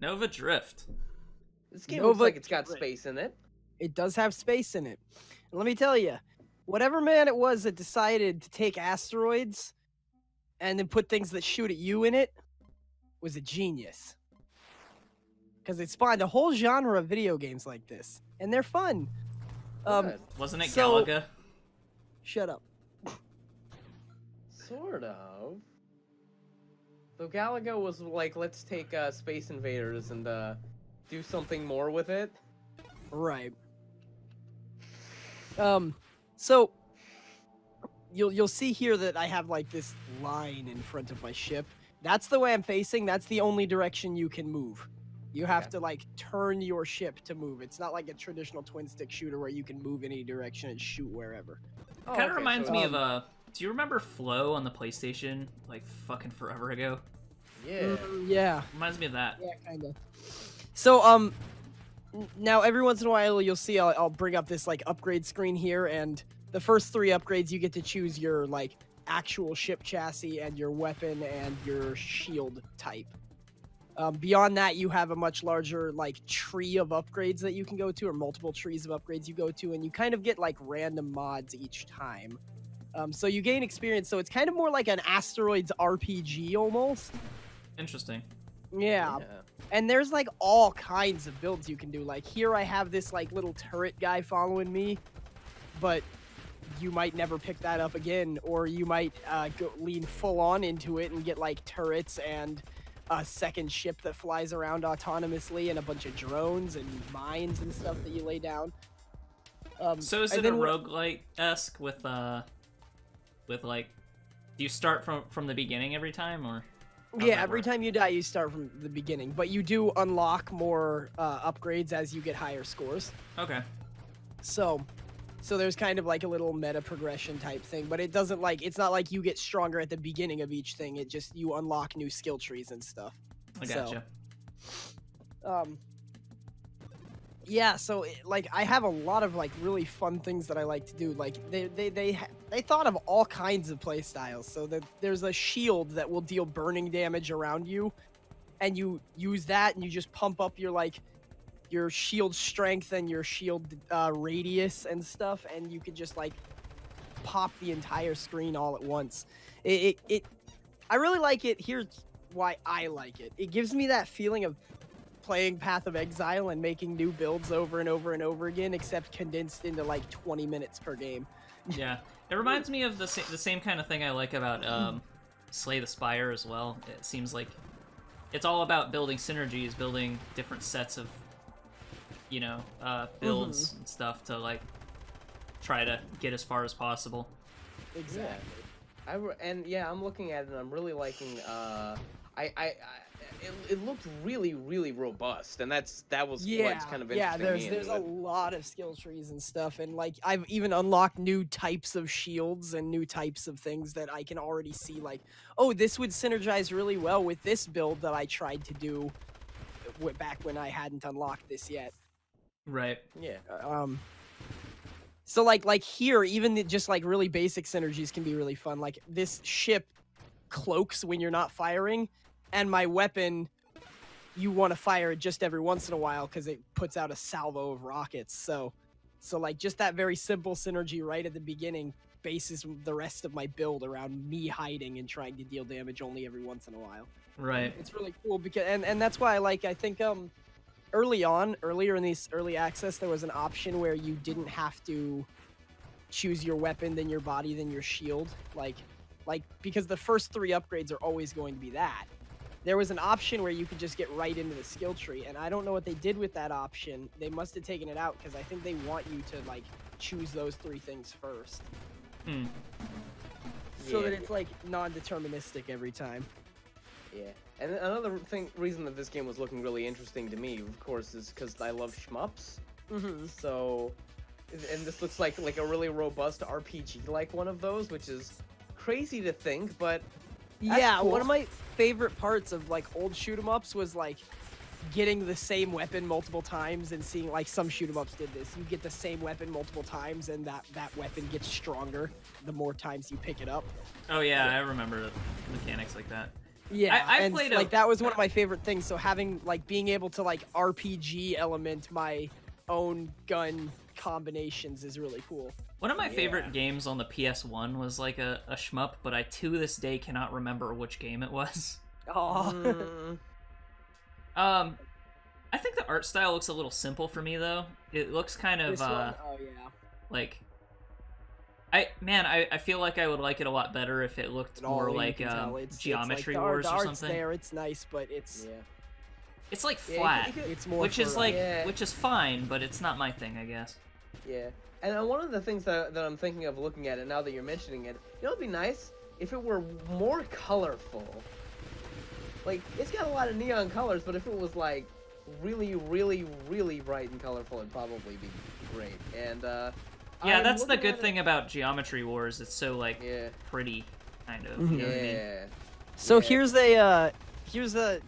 Nova Drift. This game looks like it's got space in it. It does have space in it. And let me tell you, whatever man it was that decided to take asteroids and then put things that shoot at you in it was a genius. Because it spawned a whole genre of video games like this. And they're fun. Wasn't it Galaga? Shut up. Sort of. So Galaga was like, let's take Space Invaders and do something more with it. Right. So you'll see here that I have like this line in front of my ship. That's the way I'm facing. That's the only direction you can move. You have to like turn your ship to move. It's not like a traditional twin stick shooter where you can move any direction and shoot wherever. Kind of reminds me of do you remember Flow on the PlayStation like fucking forever ago? Yeah. Yeah. Reminds me of that. Yeah, kind of. So now every once in a while you'll see I'll bring up this like upgrade screen here, and the first 3 upgrades you get to choose your like actual ship chassis and your weapon and your shield type. Beyond that, you have a much larger like tree of upgrades that you can go to, or multiple trees of upgrades you go to, and you kind of get like random mods each time. So you gain experience, so it's kind of more like an Asteroids RPG almost. Interesting. Yeah. And there's like all kinds of builds you can do. Like here I have this like little turret guy following me, but you might never pick that up again, or you might lean full on into it and get like turrets and a second ship that flies around autonomously and a bunch of drones and mines and stuff that you lay down. So is it a roguelite-esque with like, do you start from the beginning every time, or? Yeah, every time you die, you start from the beginning, but you do unlock more upgrades as you get higher scores. Okay. So there's kind of like a little meta progression type thing, but it doesn't like, it's not like you get stronger at the beginning of each thing. It just, you unlock new skill trees and stuff. I gotcha. Yeah, so like I have a lot of like really fun things that I like to do. Like they thought of all kinds of play styles. So that there's a shield that will deal burning damage around you, and you use that and you just pump up your like your shield strength and your shield radius and stuff, and you can just like pop the entire screen all at once. I really like it. Here's why I like it. It gives me that feeling of playing Path of Exile and making new builds over and over and over again, except condensed into like 20 minutes per game. Yeah, it reminds me of the same kind of thing I like about Slay the Spire as well. It seems like it's all about building synergies, building different sets of, you know, builds and stuff to like try to get as far as possible. Exactly. Yeah. I'm looking at it and I'm really liking. It looked really, really robust, and that was what's kind of interesting. Yeah, there's a lot of skill trees and stuff, and like I've even unlocked new types of shields and new types of things that I can already see. Like, oh, this would synergize really well with this build that I tried to do back when I hadn't unlocked this yet. Right. Yeah. So like here, even just like really basic synergies can be really fun. Like this ship cloaks when you're not firing. And my weapon, you want to fire it just every once in a while because it puts out a salvo of rockets. So like just that very simple synergy right at the beginning bases the rest of my build around me hiding and trying to deal damage only every once in a while. Right. It's really cool because and that's why I think earlier in this early access there was an option where you didn't have to choose your weapon, then your body, then your shield. Like because the first 3 upgrades are always going to be that. There was an option where you could just get right into the skill tree, and I don't know what they did with that option. They must have taken it out because I think they want you to like choose those 3 things first. So that it's like non-deterministic every time. Yeah, and another reason that this game was looking really interesting to me, of course, is because I love shmups. So, and this looks like a really robust RPG like one of those, which is crazy to think, but yeah, cool. One of my favorite parts of like old shoot 'em ups was like getting the same weapon multiple times and seeing like some shoot 'em ups did this. You get the same weapon multiple times and that weapon gets stronger the more times you pick it up. Oh yeah, I remember mechanics like that. Yeah, I and played like that was one of my favorite things. So having like being able to like RPG element my own gun combinations is really cool. One of my favorite games on the PS1 was like a shmup, but I to this day cannot remember which game it was. Oh. I think the art style looks a little simple for me though. It looks kind of Oh yeah. like I feel like I would like it a lot better if it looked more like Geometry like Wars the or art's something. there, it's nice, but it's It's like flat, it's more which is for, like which is fine, but it's not my thing, I guess. Yeah, and one of the things that I'm thinking of looking at it now that you're mentioning it, you know, it'd be nice if it were more colorful. Like, it's got a lot of neon colors, but if it was like really, really, really bright and colorful, it'd probably be great. And yeah, that's the good thing about Geometry Wars. It's so like pretty, kind of. You know what I mean? So here's a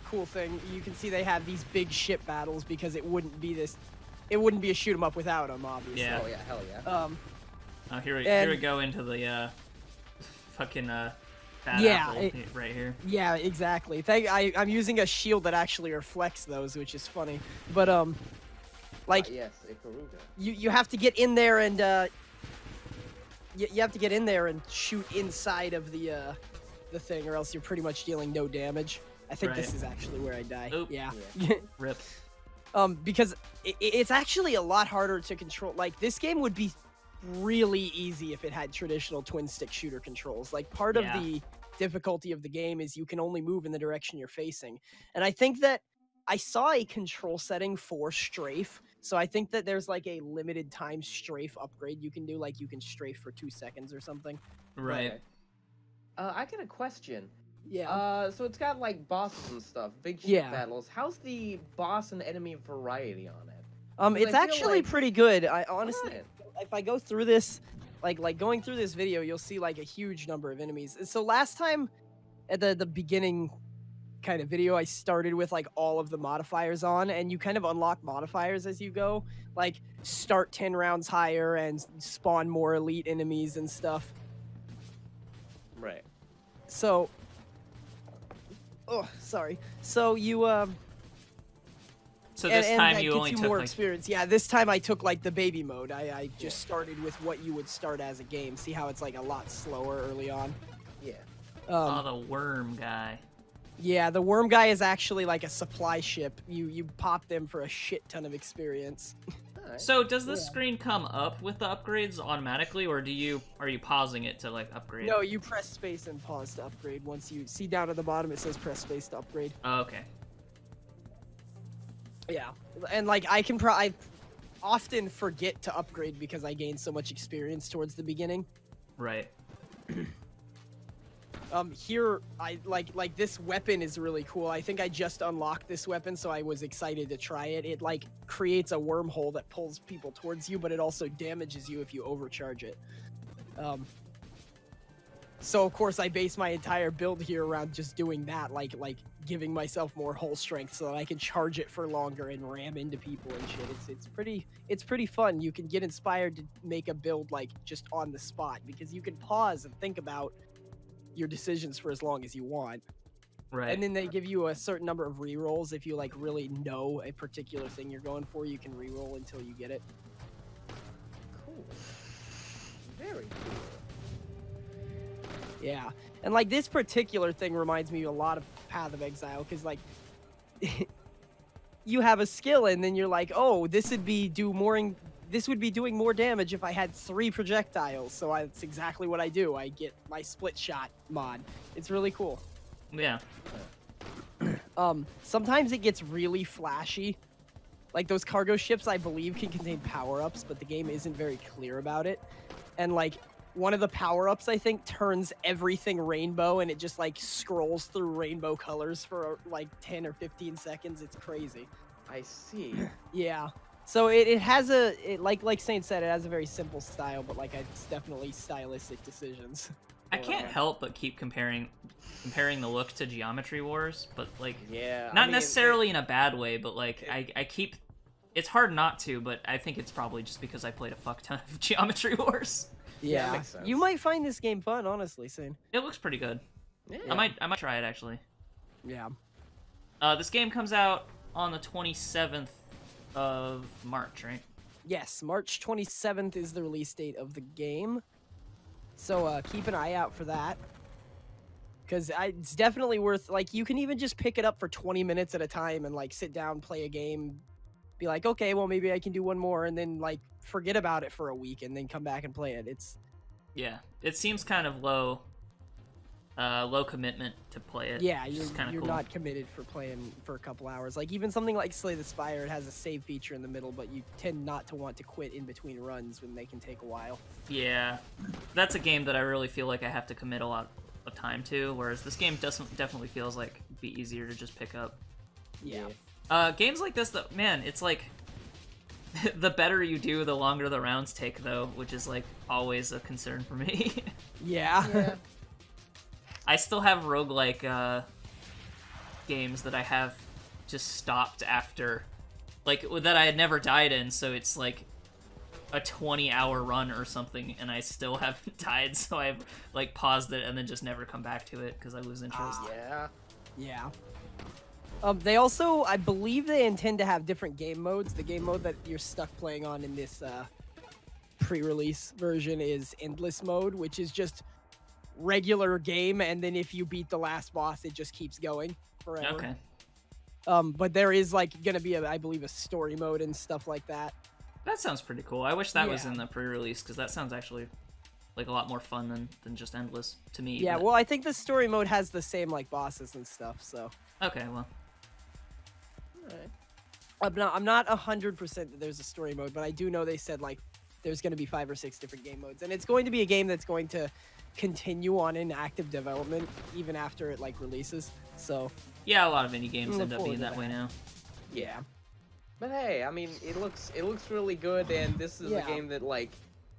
cool thing. You can see they have these big ship battles because it wouldn't be a shoot 'em up without them, obviously. Yeah. Oh yeah, hell yeah. Oh, here we go into the fucking bad apple right here. Yeah, exactly. I'm using a shield that actually reflects those, which is funny. But like yes, Ikaruga. You have to get in there and you have to get in there and shoot inside of the thing, or else you're pretty much dealing no damage. I think this is actually where I die. Oop. Yeah. Rip. Because it's actually a lot harder to control. Like, this game would be really easy if it had traditional twin-stick shooter controls. Like, part of the difficulty of the game is you can only move in the direction you're facing. And I think that I saw a control setting for strafe, so I think that there's, like, a limited time strafe upgrade you can do. Like, you can strafe for 2 seconds or something. Right. Okay. I got a question. Yeah. So it's got like bosses and stuff, big ship battles. How's the boss and enemy variety on it? It's actually pretty good. I honestly, if I go through this, like going through this video, you'll see like a huge number of enemies. So last time, at the beginning kind of video, I started with like all of the modifiers on, and you kind of unlock modifiers as you go. Like start 10 rounds higher and spawn more elite enemies and stuff. Right. So. Oh, sorry. So you So this time you only took more experience. Yeah, this time I took like the baby mode. I just started with what you would start as a game. See how it's like a lot slower early on. Yeah. Oh, the worm guy. Yeah, the worm guy is actually like a supply ship. You pop them for a shit ton of experience. So does this screen come up with the upgrades automatically, or are you pausing it to like upgrade? No, you press space and pause to upgrade. Once you see down at the bottom, it says press space to upgrade. Oh, okay. Yeah, and like I often forget to upgrade because I gain so much experience towards the beginning. Right. Here I like this weapon is really cool. I think I just unlocked this weapon, so I was excited to try it. It like creates a wormhole that pulls people towards you, but it also damages you if you overcharge it. So of course I base my entire build here around just doing that, like giving myself more hull strength so that I can charge it for longer and ram into people and shit. It's pretty fun. You can get inspired to make a build like just on the spot because you can pause and think about your decisions for as long as you want. Right. And then they give you a certain number of rerolls. If you like really know a particular thing you're going for, you can reroll until you get it. Cool. Very cool. Yeah. And like this particular thing reminds me a lot of Path of Exile, because like you have a skill and then you're like, oh, this would be doing more damage if I had 3 projectiles. So that's exactly what I do. I get my split shot mod. It's really cool. Yeah. Sometimes it gets really flashy. Like those cargo ships, I believe, can contain power-ups, but the game isn't very clear about it. And like one of the power-ups, I think, turns everything rainbow, and it just like scrolls through rainbow colors for like 10 or 15 seconds. It's crazy. I see. Yeah. So it has like Saine said, it has a very simple style, but like it's definitely stylistic decisions. I can't help but keep comparing the look to Geometry Wars, but like not necessarily in a bad way, but like I keep it's hard not to, but I think it's probably just because I played a fuck ton of Geometry Wars. Yeah, makes sense. You might find this game fun, honestly, Saine. It looks pretty good. Yeah. I might try it actually. Yeah. This game comes out on the 27th of March, right? Yes, March 27th is the release date of the game. So keep an eye out for that. Because it's definitely worth, like, you can even just pick it up for 20 minutes at a time and, like, sit down, play a game, be like, okay, well, maybe I can do one more, and then, like, forget about it for a week and then come back and play it. Yeah, it seems kind of low commitment to play it. Yeah, you're cool. Not committed for playing for a couple hours. Like, even something like Slay the Spire, it has a save feature in the middle, but you tend not to want to quit in between runs when they can take a while. Yeah, that's a game that I really feel like I have to commit a lot of time to, whereas this game definitely feels like it'd be easier to just pick up. Yeah. Games like this, though, man, it's like the better you do, the longer the rounds take, though, which is like always a concern for me. Yeah. I still have roguelike games that I have just stopped after, like, that I had never died in, so it's like a 20-hour run or something, and I still haven't died, so I've, like, paused it and then just never come back to it because I lose interest. Yeah. They also, I believe they intend to have different game modes. The game mode that you're stuck playing on in this pre-release version is Endless Mode, which is just regular game, and then if you beat the last boss, it just keeps going forever. Okay. But there is, like, gonna be, I believe, a story mode and stuff like that. That sounds pretty cool. I wish that was in the pre-release, because that sounds actually like a lot more fun than just Endless to me. Yeah, but... well, I think the story mode has the same, like, bosses and stuff, so. Okay, well. Alright. I'm not 100% that there's a story mode, but I do know they said, like, there's going to be 5 or 6 different game modes, and it's going to be a game that's going to continue on in active development even after it, like, releases, so. Yeah, a lot of indie games end up being that way now. Yeah. But hey, I mean, it looks really good, and this is a game that, like,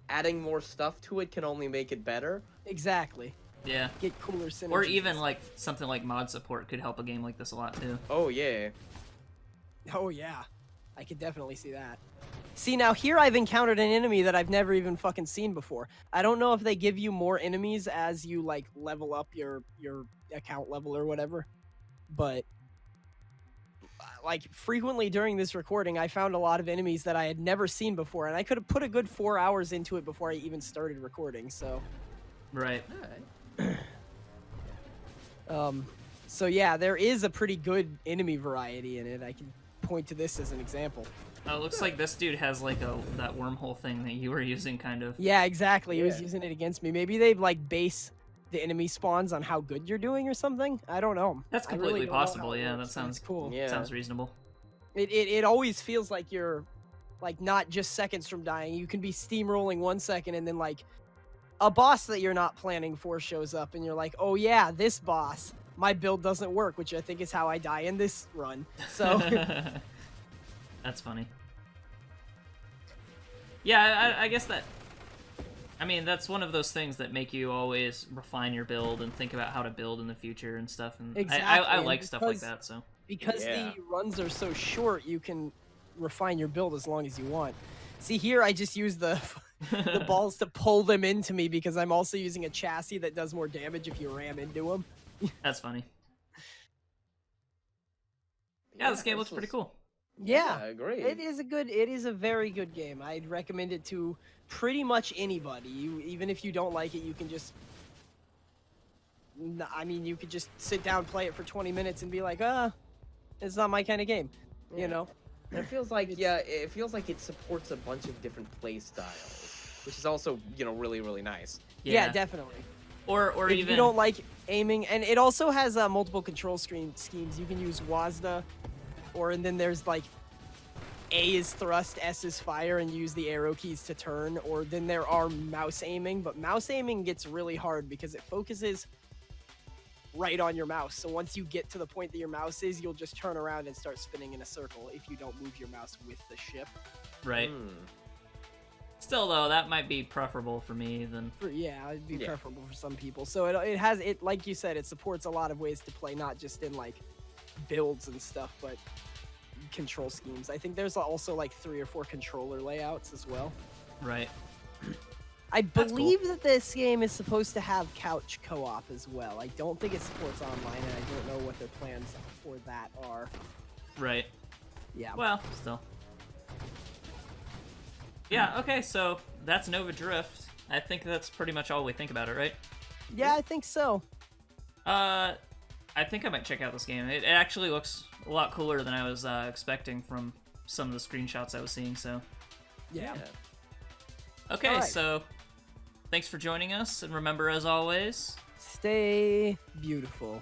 adding more stuff to it can only make it better. Exactly. Yeah. Get cooler synergies. Or even, like, something like mod support could help a game like this a lot, too. Oh, yeah. Oh, yeah. I could definitely see that. See, now here I've encountered an enemy that I've never even fucking seen before. I don't know if they give you more enemies as you, like, level up your account level or whatever, but, like, frequently during this recording, I found a lot of enemies that I had never seen before, and I could have put a good 4 hours into it before I even started recording, so. Right. So yeah, there is a pretty good enemy variety in it. I can point to this as an example. Oh, it looks like this dude has, like, that wormhole thing that you were using, kind of. Yeah, exactly. He was using it against me. Maybe they, like, base the enemy spawns on how good you're doing or something. I don't know. That's completely possible, yeah. That sounds cool. Yeah. Sounds reasonable. It always feels like you're, like, not just seconds from dying. You can be steamrolling 1 second and then, like, a boss that you're not planning for shows up and you're like, oh yeah, this boss. My build doesn't work, which I think is how I die in this run. So that's funny. Yeah, I guess that. I mean, that's one of those things that make you always refine your build and think about how to build in the future and stuff. And exactly. I like stuff like that. So because the runs are so short, you can refine your build as long as you want. See, here I just use the balls to pull them into me because I'm also using a chassis that does more damage if you ram into them. That's funny. Yeah, this game looks pretty cool. Yeah, I agree. It is a very good game. I'd recommend it to pretty much anybody. Even if you don't like it, you can just, I mean, you could just sit down, play it for 20 minutes and be like, it's not my kind of game, you know? And it feels like, it feels like it supports a bunch of different play styles, which is also, you know, really, really nice. Yeah, definitely. Or if even... you don't like aiming, and it also has multiple control schemes. You can use WASD, and then there's, like, A is thrust, S is fire, and use the arrow keys to turn, or then there are mouse aiming, but mouse aiming gets really hard because it focuses right on your mouse. So once you get to the point that your mouse is, you'll just turn around and start spinning in a circle if you don't move your mouse with the ship. Right. Still, though, that might be preferable for me than... Yeah, it'd be preferable for some people. So it has, like you said, it supports a lot of ways to play, not just in, like, builds and stuff, but control schemes. I think there's also, like, 3 or 4 controller layouts as well. Right. I That's cool. believe that this game is supposed to have couch co-op as well. I don't think it supports online, and I don't know what their plans for that are. Right. Yeah. Well, still. Yeah, okay, so that's Nova Drift. I think that's pretty much all we think about it, right? Yeah, I think so. I think I might check out this game. It actually looks a lot cooler than I was expecting from some of the screenshots I was seeing, so... Yeah. Okay, Alright. so thanks for joining us, and remember, as always... Stay beautiful.